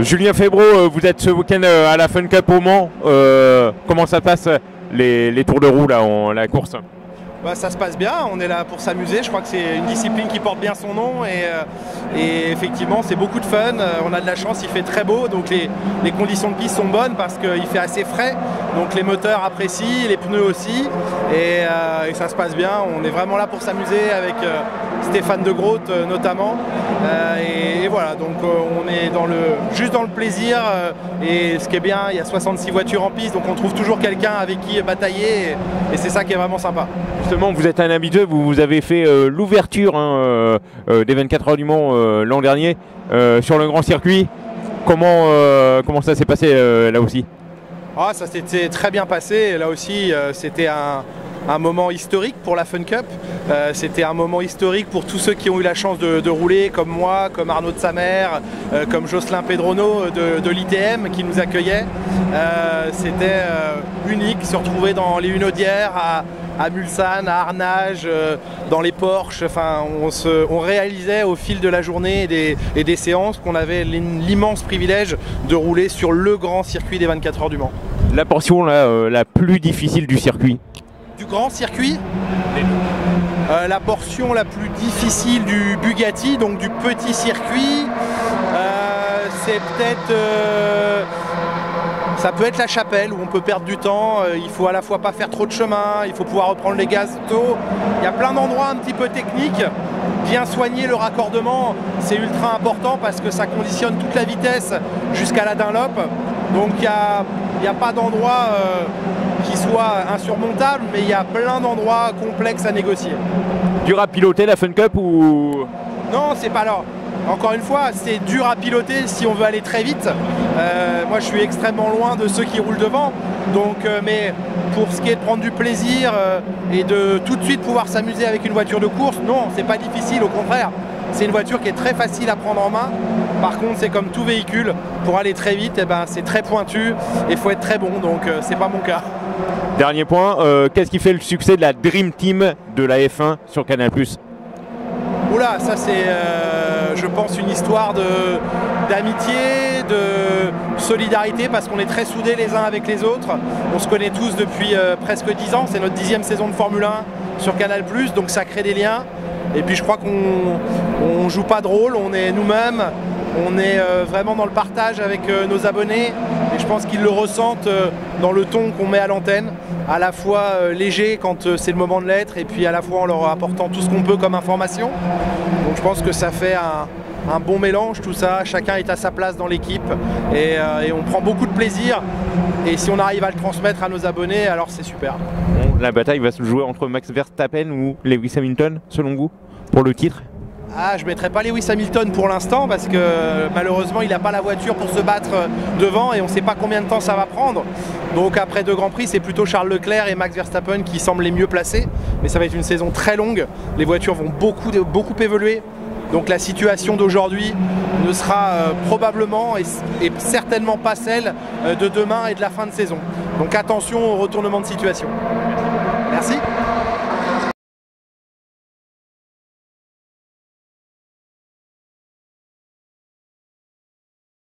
Julien Febvreau, vous êtes ce week-end à la Fun Cup au Mans. Comment ça passe les tours de roue là, la course? Bah, ça se passe bien, on est là pour s'amuser, je crois que c'est une discipline qui porte bien son nom et effectivement c'est beaucoup de fun, on a de la chance, il fait très beau, donc les conditions de piste sont bonnes parce qu'il fait assez frais, donc les moteurs apprécient, les pneus aussi et ça se passe bien, on est vraiment là pour s'amuser avec Stéphane de Groot notamment et voilà, donc on est juste dans le plaisir et ce qui est bien, il y a 66 voitures en piste, donc on trouve toujours quelqu'un avec qui batailler et c'est ça qui est vraiment sympa. Justement, vous êtes un habitué, vous avez fait l'ouverture des 24 heures du Mans l'an dernier sur le grand circuit. Comment ça s'est passé là aussi? Ça s'était très bien passé. Là aussi, c'était un moment historique pour la Fun Cup. C'était un moment historique pour tous ceux qui ont eu la chance de rouler, comme moi, comme Arnaud de Samer, comme Jocelyn Pedrono de l'ITM qui nous accueillait. C'était unique, se retrouver dans les Hunaudières, à Mulsanne, à Arnage, dans les Porsche. Enfin, on réalisait au fil de la journée et des séances qu'on avait l'immense privilège de rouler sur le grand circuit des 24 heures du Mans. La portion la plus difficile du circuit? Du grand circuit, la portion la plus difficile du Bugatti, donc du petit circuit, c'est peut-être ça peut être la Chapelle où on peut perdre du temps, il faut à la fois pas faire trop de chemin, il faut pouvoir reprendre les gaz tôt, il y a plein d'endroits un petit peu techniques, bien soigner le raccordement c'est ultra important parce que ça conditionne toute la vitesse jusqu'à la Dunlop, donc il n'y a pas d'endroit qui soit insurmontable, mais il y a plein d'endroits complexes à négocier. Dur à piloter la Fun Cup ou... Non, c'est pas là. Encore une fois, c'est dur à piloter si on veut aller très vite. Moi, je suis extrêmement loin de ceux qui roulent devant. Donc, mais pour ce qui est de prendre du plaisir et de tout de suite pouvoir s'amuser avec une voiture de course, non, c'est pas difficile, au contraire. C'est une voiture qui est très facile à prendre en main. Par contre, c'est comme tout véhicule, pour aller très vite, c'est très pointu et il faut être très bon, donc c'est pas mon cas. Dernier point, qu'est-ce qui fait le succès de la Dream Team de la F1 sur Canal+? Oula, ça c'est, je pense, une histoire d'amitié, de solidarité, parce qu'on est très soudés les uns avec les autres. On se connaît tous depuis presque 10 ans, c'est notre 10e saison de Formule 1 sur Canal+, donc ça crée des liens. Et puis je crois qu'on joue pas de rôle, on est nous-mêmes, on est vraiment dans le partage avec nos abonnés et je pense qu'ils le ressentent dans le ton qu'on met à l'antenne, à la fois léger quand c'est le moment de l'être et puis à la fois en leur apportant tout ce qu'on peut comme information. Donc je pense que ça fait un bon mélange tout ça, chacun est à sa place dans l'équipe et on prend beaucoup de plaisir et si on arrive à le transmettre à nos abonnés alors c'est super. Bon, la bataille va se jouer entre Max Verstappen ou Lewis Hamilton selon vous pour le titre? Je ne mettrai pas Lewis Hamilton pour l'instant parce que malheureusement il n'a pas la voiture pour se battre devant et on ne sait pas combien de temps ça va prendre. Donc après 2 Grands Prix c'est plutôt Charles Leclerc et Max Verstappen qui semblent les mieux placés. Mais ça va être une saison très longue, les voitures vont beaucoup évoluer. Donc la situation d'aujourd'hui ne sera probablement et certainement pas celle de demain et de la fin de saison. Donc attention au retournement de situation. Merci.